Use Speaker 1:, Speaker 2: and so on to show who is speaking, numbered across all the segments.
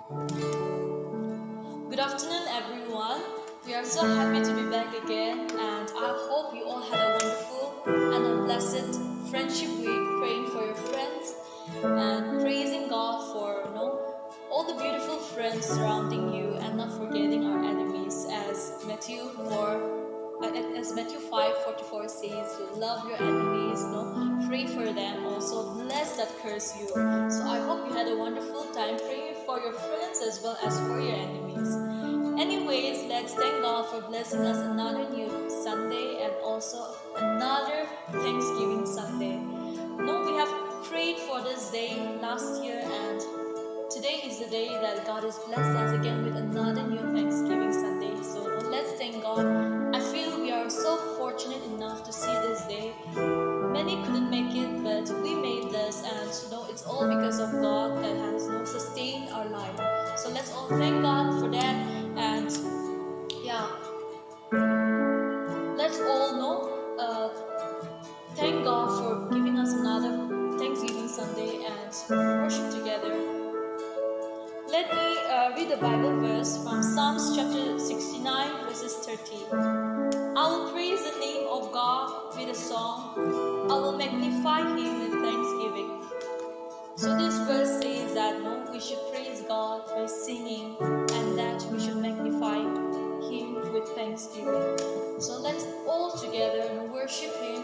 Speaker 1: Good afternoon, everyone. We are so happy to be back again, and I hope you all had a wonderful and a blessed friendship week, praying for your friends and praising God for all the beautiful friends surrounding you, and not forgetting our enemies, as Matthew 5:44 says, love your enemies, pray for them, also bless that curse you. So I hope you had a wonderful time praying for your friends as well as for your enemies. Anyways, let's thank God for blessing us another new Sunday and also another Thanksgiving Sunday. We have prayed for this day last year, and today is the day that God has blessed us again with another new Thanksgiving Sunday. So let's thank God. I feel we are so fortunate enough to see this day. Many couldn't make it, but we made this, and it's all because of God that has sustained our life. So let's all thank God for that, and let's all thank God for giving us another Thanksgiving Sunday and worship together. Let me read the Bible verse from Psalms chapter 69 verses 30. I will praise the name of God with a song. I will magnify Him with thanksgiving. So this verse says that we should praise God by singing, and that we should magnify Him with thanksgiving. So let's all together worship Him,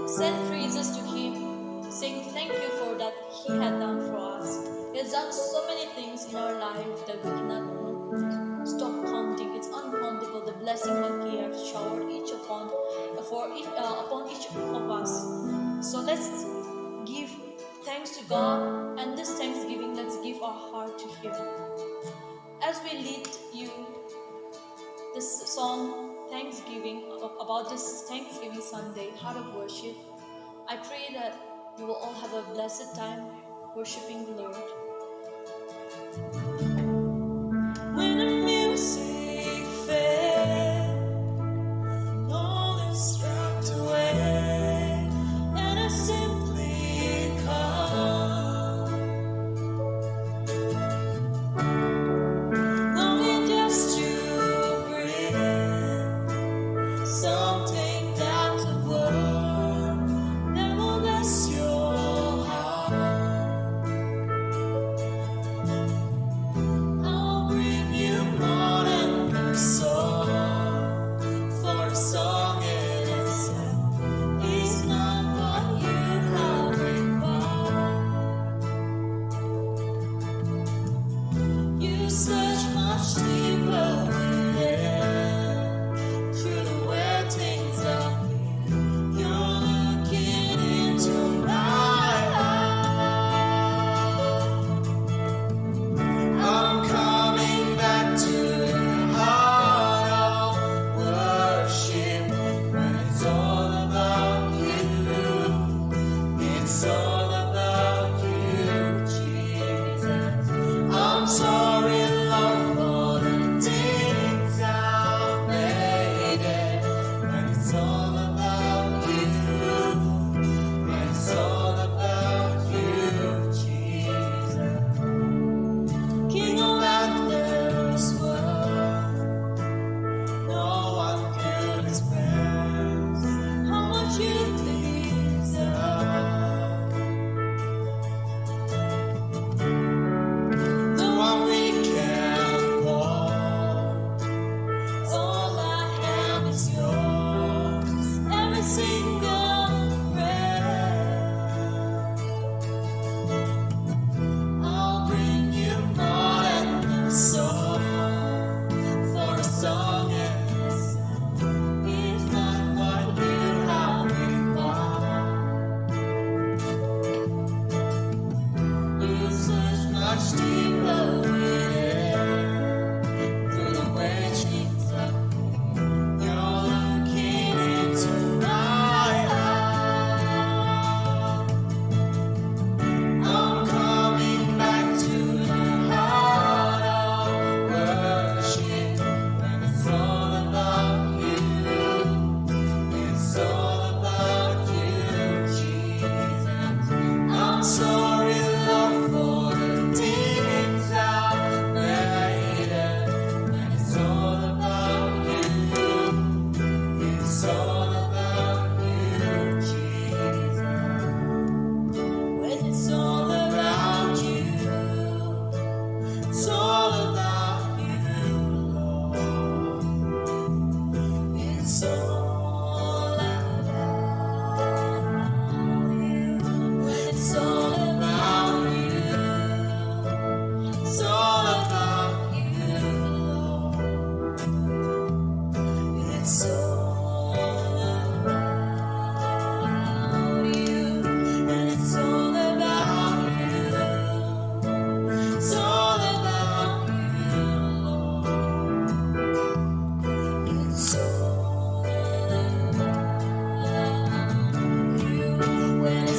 Speaker 1: send praises to Him, saying thank you for that He had done for us. He has done so many things in our life that we cannot stop counting. It's uncountable, the blessing that He has showered upon each of us. So let's give thanks to God, and this Thanksgiving, let's give our heart to Him. As we lead you this song, Thanksgiving, about this Thanksgiving Sunday, heart of worship, I pray that you will all have a blessed time worshiping the Lord. When the music fades, all is stripped away, and I simply come, longing just to breathe something that the world never bless your heart.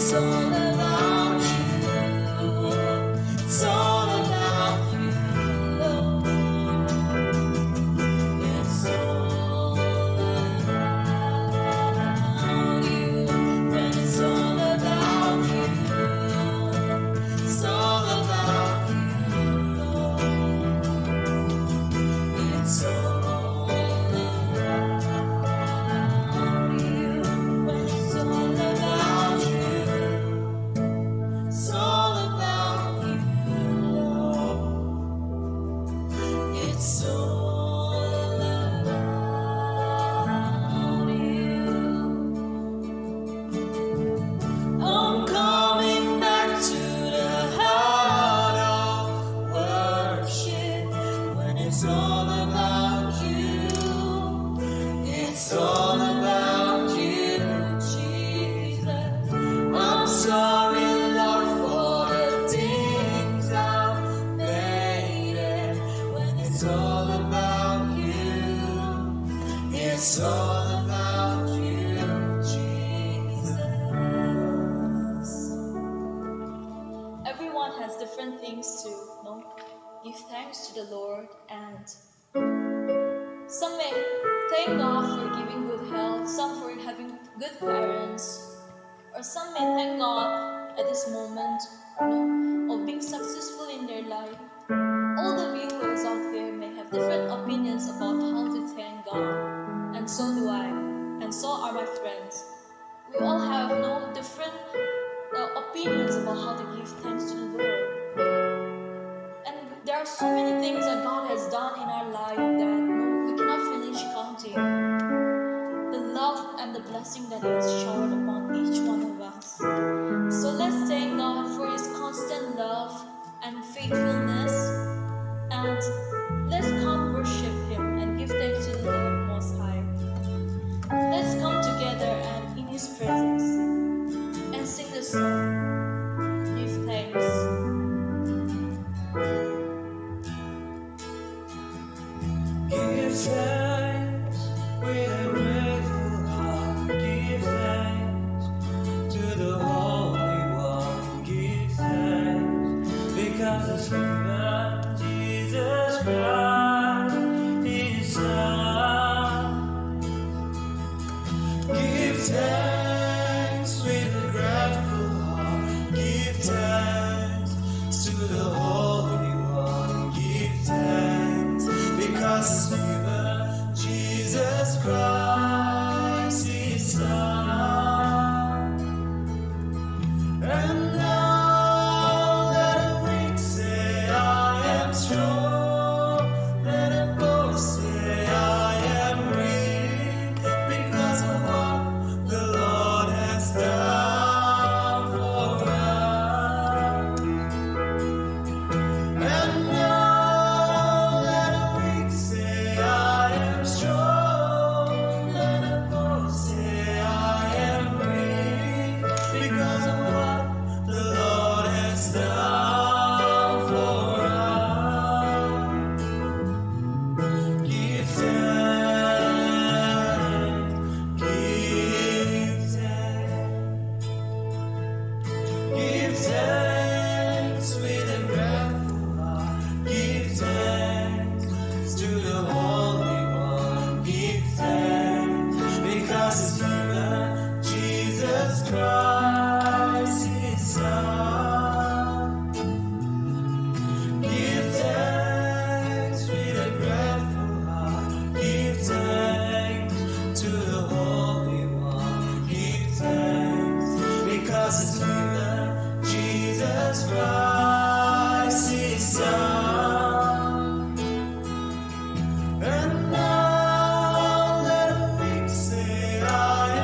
Speaker 1: It's all about you. It's all about you, Lord. It's all about you. When it's all about you, it's all about you, Lord. It's all about you. When it's all about you, it's all about you, Lord. It's all about you. I'm coming back to the heart of worship. When it's all about you, it's all about you, Jesus. I'm sorry, Lord, for the things I've made it. When it's all about you, it's all about you, Jesus. Everyone has different things to give thanks to the Lord, and some may thank God for giving good health, some for having good parents, or some may thank God at this moment of being successful in their life. All the viewers out there may have different opinions about how to thank God, and so do I, and so are my friends. We all have different opinions about how to give thanks to the Lord. And there are so many things that God has done in our life that we cannot finish counting. The love and the blessing that He has showered upon each one of us. So let's thank God for His constant love and faithfulness, and let's come worship Him and give thanks to the Lord Most High. Let's come together and in His presence and sing the song. Give thanks.
Speaker 2: Give thanks with a grateful heart. Give thanks to the Holy One. Give thanks because it's given Jesus Christ, His Son. Give thanks with a grateful heart. Give thanks to the Holy One. Give thanks because it's given Jesus Christ, His Son. And now let the weak say, I am strong. Let the poor say, I am weak, because of what the Lord has done for us. And now let the weak say, I am strong. Let the poor say, I am weak, because of what the Lord has done for us. Give thanks, give thanks. Give thanks with a grateful heart. Give thanks to the Holy One. Give thanks because it's given Jesus Christ, His Son. Give thanks with a grateful heart. Give thanks to the Holy One. Give thanks because it's given Jesus Christ, His Son. And now let the weak say, I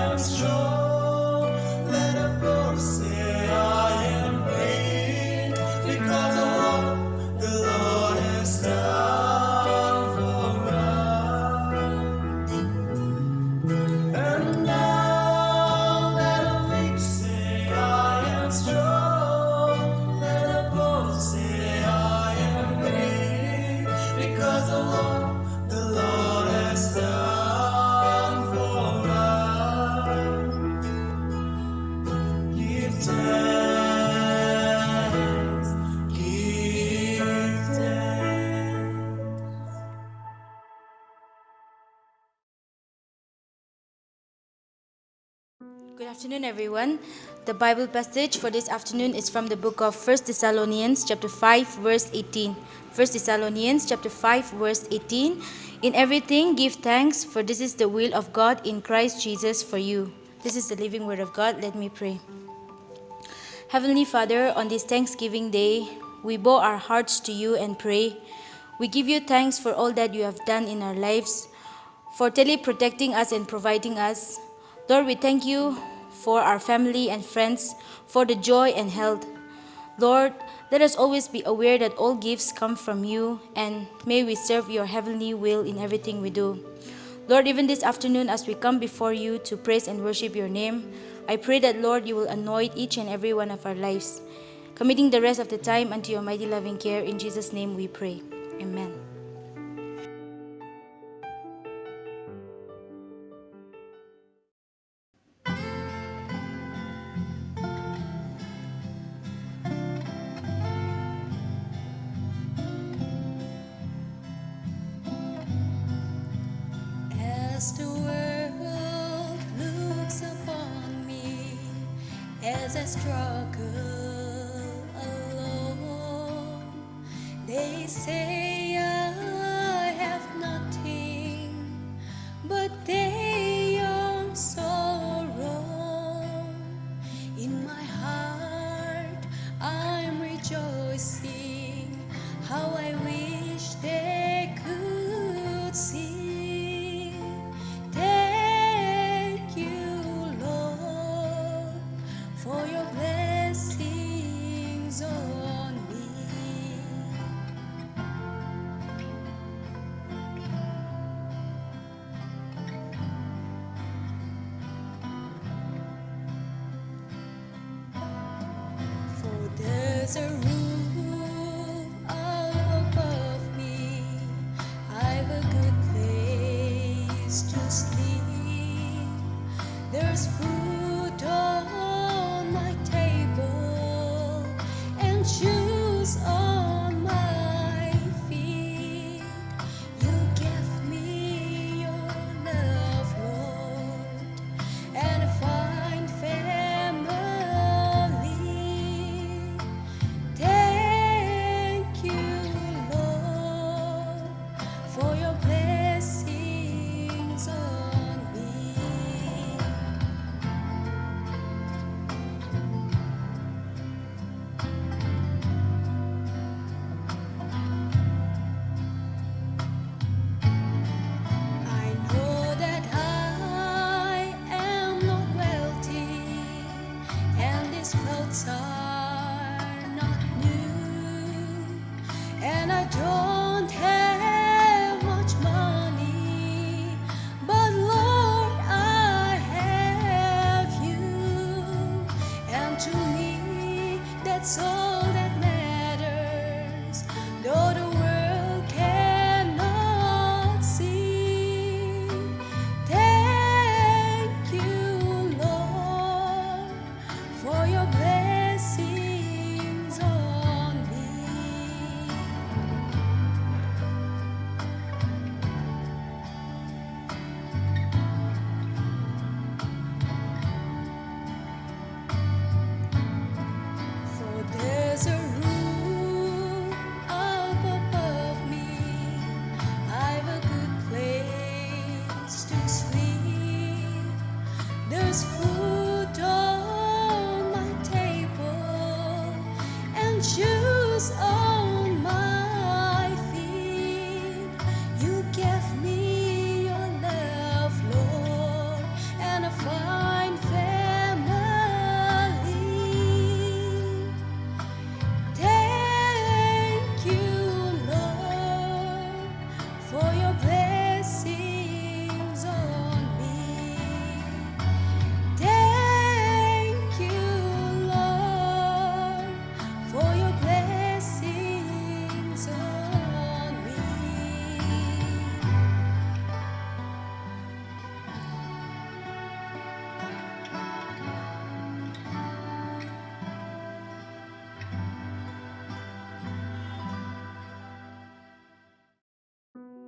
Speaker 2: am strong. Let the poor say, I am weak, because of what the Lord has done for us. And now let the weak say, I am strong. Let the poor say, I am weak, because of what the Lord has done for us. Give
Speaker 3: afternoon, everyone. The Bible passage for this afternoon is from the book of 1 Thessalonians chapter 5, verse 18. 1 Thessalonians chapter 5, verse 18. In everything give thanks, for this is the will of God in Christ Jesus for you. This is the living word of God. Let me pray. Heavenly Father, on this Thanksgiving Day, we bow our hearts to you and pray. We give you thanks for all that you have done in our lives, for protecting us and providing us. Lord, we thank you for our family and friends, for the joy and health. Lord, let us always be aware that all gifts come from you, and may we serve your heavenly will in everything we do. Lord, even this afternoon as we come before you to praise and worship your name, I pray that, Lord, you will anoint each and every one of our lives, committing the rest of the time unto your mighty loving care. In Jesus' name we pray. Amen.
Speaker 4: As the world looks upon me, as I struggle alone, they say I have nothing, but they are so wrong. In my heart I'm rejoicing, how I wish they could see. Thank you, Lord, for your blessings on me. For there's a roof up above me, I've a good place to sleep. There's food on my table and shoes on my feet. You gave me your love, Lord, and a fine family. Thank you, Lord, for your blessings on me. I know that I am not wealthy, and these clothes are not new, and I don't have much money, but Lord, I have you, and to me that's all that matters, though the world cannot see. Thank you, Lord, for your blessings on me. For there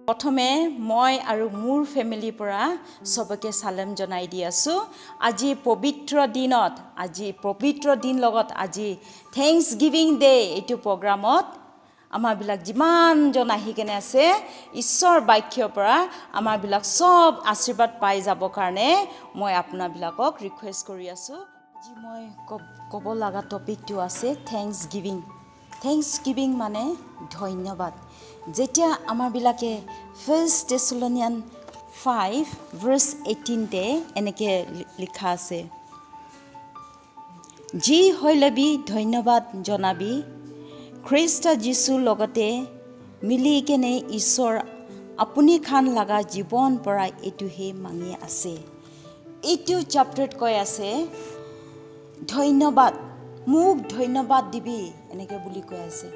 Speaker 5: প্ৰথমে মই আৰু মোৰ ফেমিলিৰ পৰা সবকে সালাম জনাই দি আছো আজি পবিত্ৰ দিন লগত আজি থ্যাঙ্কস গিভিং ডে এইটো প্ৰগ্ৰামত আমাৰ বিলাক যিমান জন আহি কেনে আছে ঈশ্বৰ বাক্যৰ পৰা আমাৰ বিলাক সব আশীৰ্বাদ পাই যাব কাৰণে মই আপোনাৰ বিলাকক ৰিকুৱেষ্ট কৰি আছো আজি মই ক'ব লগা টপিকটো আছে থ্যাঙ্কস গিভিং মানে ধন্যবাদ যেতিয়া আমাৰ বিলাকে 1 Thessalonians 5 verse 18 তে এনেকে লিখা আছে যি হইলবি ধন্যবাদ জনাবি খ্ৰীষ্ট যীশুৰ লগতে মিলি কেনে ঈশ্বৰ আপুনি খান লগা জীৱন পৰা এইটোহে মাঙি আছে এইটো চেপ্টাৰত কৈ আছে ধন্যবাদ মোক ধন্যবাদ দিবি এনেকে বুলি কৈ আছে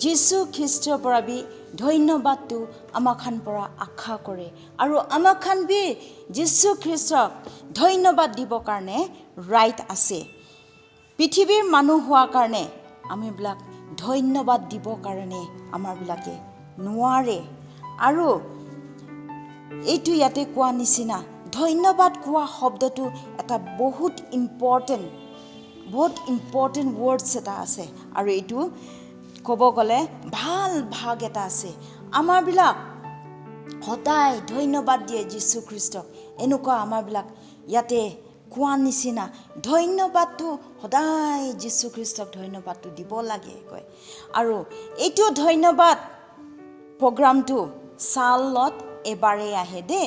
Speaker 5: যীশু খ্ৰীষ্টৰ পৰা বি ধন্যবাদটো আমাখান পৰা আশা কৰে আৰু আমাখান বি যীশু খ্ৰীষ্টক ধন্যবাদ দিব কাৰণে ৰাইট আছে পৃথিৱীৰ মানুহ হোৱা কাৰণে আমি বিলাক ধন্যবাদ দিব কাৰণে আমাৰ বিলাকে নোৱাৰে আৰু এইটো ইয়াতে কোৱা নিচিনা ধন্যবাদ কোৱা শব্দটো এটা বহুত ইম্পৰ্টেন্ট ৱৰ্ডছ এটা আছে আৰু এইটো ক'ব গ'লে ভাল ভাগ এটা আছে আমাৰ বিলাক সদায় ধন্যবাদ দিয়ে যীশু খ্ৰীষ্টক এনেকুৱা আমাৰ বিলাক ইয়াতে কোৱা নিচিনা ধন্যবাদটো সদায় যীশু খ্ৰীষ্টক ধন্যবাদটো দিব লাগে কয় আৰু এইটো ধন্যবাদ প্ৰগ্ৰামটো সালত এবাৰে আহে দে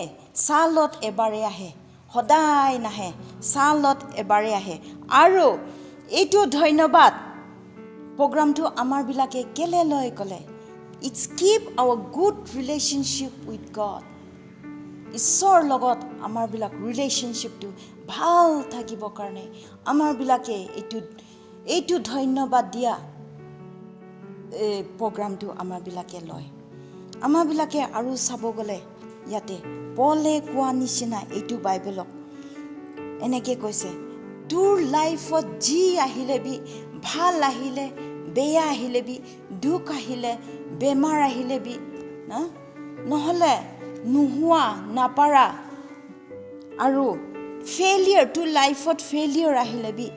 Speaker 5: সালত এবাৰে আহে সদায় নাহে সালত এবাৰে আহে আৰু এইটো ধন্যবাদ প্ৰগ্ৰামটো আমাৰ বিলাকে কেলে লয় কলে it's keep our good relationship with God ঈশ্বৰ লগত আমাৰ বিলাক ৰিলেশনশ্বিপটো ভাল থাকিব কাৰণে আমাৰ বিলাকে এইটো ধন্যবাদ দিয়া প্ৰগ্ৰামটো আমাৰ বিলাকে লয় আমাৰ বিলাকে আৰু চাব গ'লে ইয়াতে পলে কোৱা নিচিনা এইটো বাইবেলক এনেকে কৈছে তোৰ লাইফত যি আহিলে বি ভাল আহিলে বেয়া আহিলে বি দুখ আহিলে বেমাৰ আহিলে বি নহলে নোহোৱা নাপাৰা আৰু ফেইলিয়াৰ তোৰ লাইফত ফেইলিয়াৰ আহিলে বি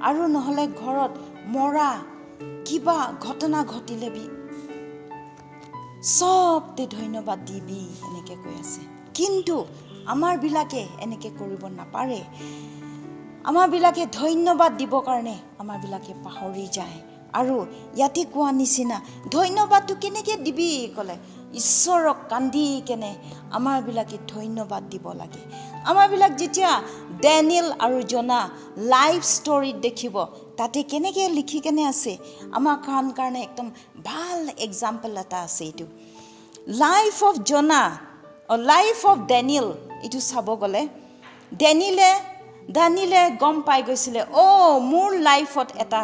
Speaker 5: আৰু নহলে ঘৰত মৰা কিবা ঘটনা ঘটিলে বি সবতে ধন্যবাদ দিবি এনেকে কৈ আছে কিন্তু আমাৰ বিলাকে এনেকে কৰিব নাপাৰে আমাৰ বিলাকে ধন্যবাদ দিব কাৰণে আমাৰ বিলাকে পাহৰি যায় আৰু ইয়াতে কোৱা নিচিনা ধন্যবাদটো কেনেকে দিবি কলে ঈশ্বৰক কান্দি কেনে আমাৰ বিলাকে ধন্যবাদ দিব লাগে আমাৰ বিলাক যেতিয়া ডেনিয়েল আৰু জনা লাইফ ষ্টৰীত দেখিব তাতে কেনেকে লিখি কেনে আছে আমাৰ কাৰণে একদম ভাল এক্সাম্পল এটা আছে এইটো লাইফ অফ জনা লাইফ অফ ডেনিয়েল এইটো চাব গ'লে ডেনিয়েলে গম পাই গৈছিলে মোৰ লাইফত এটা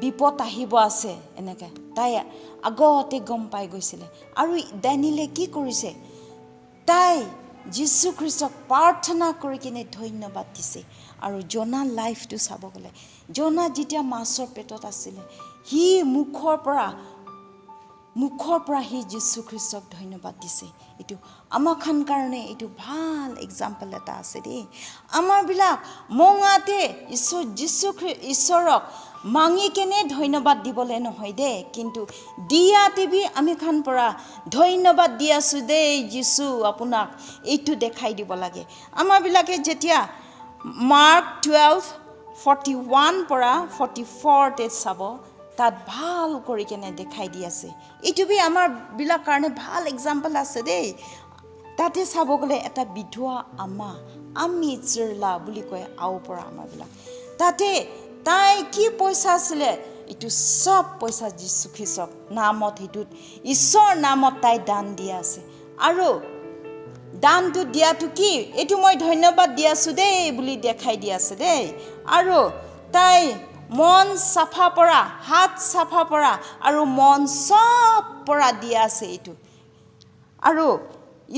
Speaker 5: বিপদ আহিব আছে এনেকে তাই আগতে গম পাই গৈছিলে আৰু ডেনিয়েলে কি কৰিছে তাই যীশু খ্ৰীষ্টক প্ৰাৰ্থনা কৰি কিনে ধন্যবাদ দিছে আৰু জনা লাইফটো চাব গ'লে জনা যেতিয়া মাছৰ পেটত আছিলে সি মুখৰ পৰা সি যীশু খ্ৰীষ্টক ধন্যবাদ দিছে এইটো আমাখান কাৰণে এইটো ভাল এক্সাম্পল এটা আছে দেই আমাৰ বিলাক মঙাতে ঈশ্বৰক মাঙি কেনে ধন্যবাদ দিবলৈ নহয় দে কিন্তু দিয়াতে বি আমি খান পৰা ধন্যবাদ দি আছো দেই যীশু আপোনাক এইটো দেখাই দিব লাগে আমাৰ বিলাকে যেতিয়া মাৰ্ক 12:41 পৰা 44 তে চাব তাত ভাল কৰি কেনে দেখাই দি আছে এইটো বি আমাৰ বিলাক কাৰণে ভাল এক্সাম্পল আছে দেই তাতে চাব গ'লে এটা বিধৱা আমি চিৰলা বুলি কয় আও পৰা আমাৰ বিলাক তাতে তাই কি পইচা আছিলে এইটো সব পইচা যীশু খ্ৰীষ্টক নামত সেইটোত ঈশ্বৰ নামত তাই দান দিয়া আছে আৰু দানটো দিয়াটো কি এইটো মই ধন্যবাদ দি আছো দেই বুলি দেখাই দি আছে দেই আৰু তাই মন চাফা পৰা হাত চাফা পৰা আৰু মন সব পৰা দিয়া আছে এইটো আৰু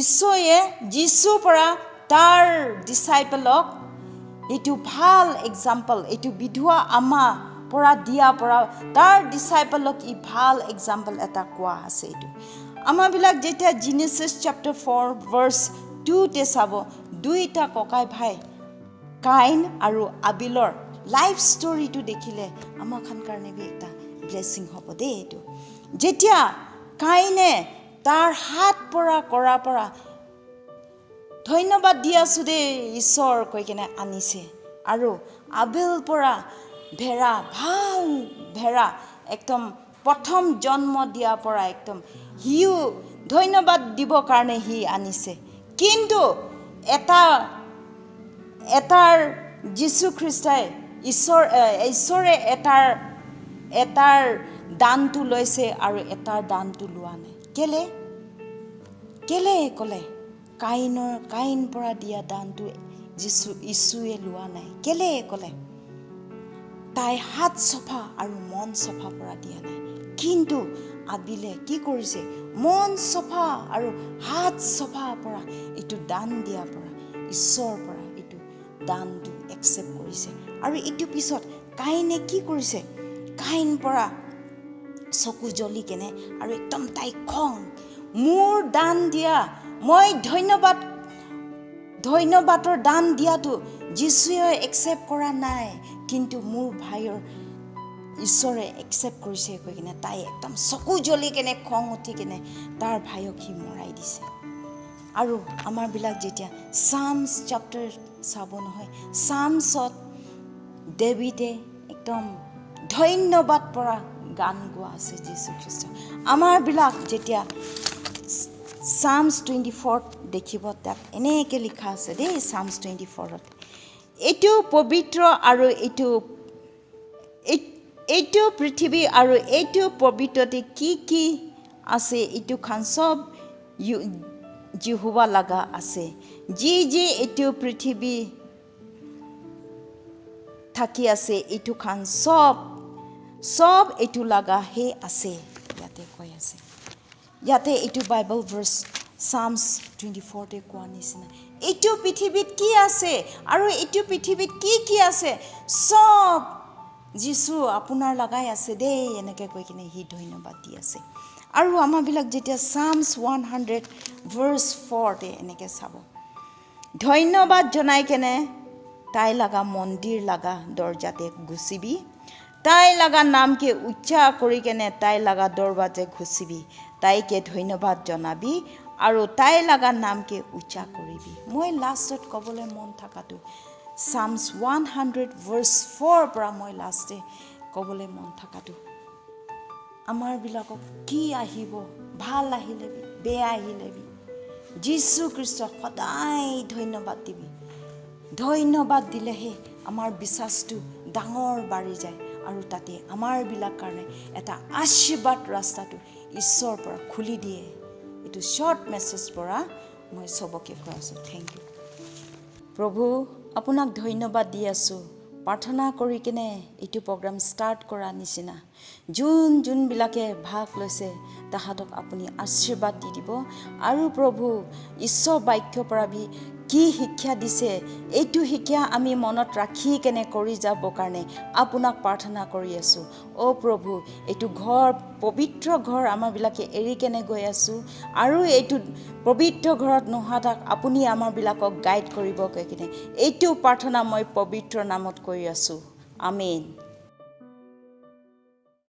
Speaker 5: ঈশ্বৰে যীশুৰ পৰা তাৰ ডিসাইপলক এইটো ভাল এক্সাম্পল এইটো বিধৱা পৰা দিয়া পৰা তাৰ ডিসাইপলক ই ভাল এক্সাম্পল এটা কোৱা আছে এইটো আমাৰবিলাক যেতিয়া জেনেচিছ চেপ্টাৰ 4 ভাৰ্চ 2 চাব দুইটা ককাই ভাই কাইন আৰু আবিলৰ লাইফ ষ্টৰিটো দেখিলে আমাৰ খান কাৰণে এটা ব্লেছিং হ'ব দেই এইটো যেতিয়া কাইনে তাৰ হাত কৰাৰ পৰা ধন্যবাদ দি আছো দেই ঈশ্বৰ কৈ কেনে আনিছে আৰু আবেল পৰা ভেড়া ভাল ভেড়া একদম প্ৰথম জন্ম দিয়াৰ পৰা একদম হিও ধন্যবাদ দিব কাৰণে হি আনিছে কিন্তু এটাৰ যীশু খ্ৰীষ্টই ঈশ্বৰে এটাৰ দানটো লৈছে আৰু এটাৰ দানটো লোৱা নাই কেলে ক'লে কাইন পৰা দিয়া দানটো যীশুৱে লোৱা নাই কেলে ক'লে তাই হাত চফা আৰু মন চফা পৰা দিয়া নাই কিন্তু আবিলে কি কৰিছে মন চফা আৰু হাত চফা পৰা এইটো দান দিয়াৰ পৰা ঈশ্বৰৰ পৰা এইটো দানটো একচেপ্ট কৰিছে আৰু এইটো পিছত কাইনে কি কৰিছে কাইন পৰা চকু জ্বলি কেনে আৰু একদম তাই খং মোৰ দান দিয়া মই ধন্যবাদৰ দান দিয়াটো যীশুৱে একচেপ্ট কৰা নাই কিন্তু মোৰ ভাইৰ ঈশ্বৰে একচেপ্ট কৰিছে কৈ কিনে তাই একদম চকু জ্বলি কেনে খং উঠি কেনে তাৰ ভাইক সি মৰাই দিছে আৰু আমাৰবিলাক যেতিয়া সামছ চেপ্টাৰ চাব নহয় সামছত ডেভিডে একদম ধন্যবাদ পৰা গান গোৱা আছে যীশু খ্ৰীষ্ট আমাৰবিলাক যেতিয়া সামছ 24 দেখিব তাত এনেকৈ লিখা আছে দেই সামছ 24ত এইটো পবিত্ৰ আৰু এইটো পৃথিৱী আৰু এইটো পবিত্ৰতে কি আছে এইটো খান চব জিহুৱা লগা আছে যি এইটো পৃথিৱী থাকি আছে এইটো খান চব এইটো লগা হে আছে ইয়াতে কৈ আছে ইয়াতে এইটো বাইবেল ভাৰ্চ সামছ 24তে কোৱা নিচিনা এইটো পৃথিৱীত কি আছে আৰু এইটো পৃথিৱীত কি আছে চব যীশু আপোনাৰ লগাই আছে দেই এনেকৈ কৈ কিনে সি ধন্যবাদ দি আছে আৰু আমাৰবিলাক যেতিয়া সামছ 100 ভাৰ্চ 4তে এনেকৈ চাব ধন্যবাদ জনাই কেনে তাই লগা মন্দিৰ লগা দৰজাতে ঘুচিবি তাই লগা নামকে উচ্চাৰ কৰি কেনে তাই লগা দৰৱাজে ঘুচিবি তাইকে ধন্যবাদ জনাবি আৰু তাই লগা নামকে উচ্চাৰ কৰিবি মই লাষ্টত ক'বলৈ মন থকাটো সামছ 100 ভাৰ্চ 4 পৰা মই লাষ্টে ক'বলৈ মন থকাটো আমাৰবিলাকক কি আহিব ভাল আহিলে বেয়া আহিলে যীশু খ্ৰীষ্টক সদায় ধন্যবাদ দিবি ধন্যবাদ দিলেহে আমাৰ বিশ্বাসটো ডাঙৰ বাঢ়ি যায় আৰু তাতে আমাৰবিলাক কাৰণে এটা আশীৰ্বাদ ৰাস্তাটো ঈশ্বৰৰ পৰা খুলি দিয়ে এইটো শৰ্ট মেছেজ পৰা মই সবকে কৈ আছোঁ থেংক ইউ প্ৰভু আপোনাক ধন্যবাদ দি আছোঁ প্ৰাৰ্থনা কৰি কেনে এইটো প্ৰগ্ৰাম ষ্টাৰ্ট কৰা নিচিনা যোনবিলাকে ভাগ লৈছে তাহাঁতক আপুনি আশীৰ্বাদ দি দিব আৰু প্ৰভু ঈশ্বৰ বাক্যৰ পৰা কি শিক্ষা দিছে এইটো শিক্ষা আমি মনত ৰাখি কেনে কৰি যাব কাৰণে আপোনাক প্ৰাৰ্থনা কৰি আছোঁ প্ৰভু এইটো ঘৰ পবিত্ৰ ঘৰ আমাৰবিলাকে এৰি কেনে গৈ আছোঁ আৰু এইটো পবিত্ৰ ঘৰত নোহোৱাক আপুনি আমাৰবিলাকক গাইড কৰিব কৈ কিনে এইটো প্ৰাৰ্থনা মই পবিত্ৰ নামত কৰি আছোঁ আমেন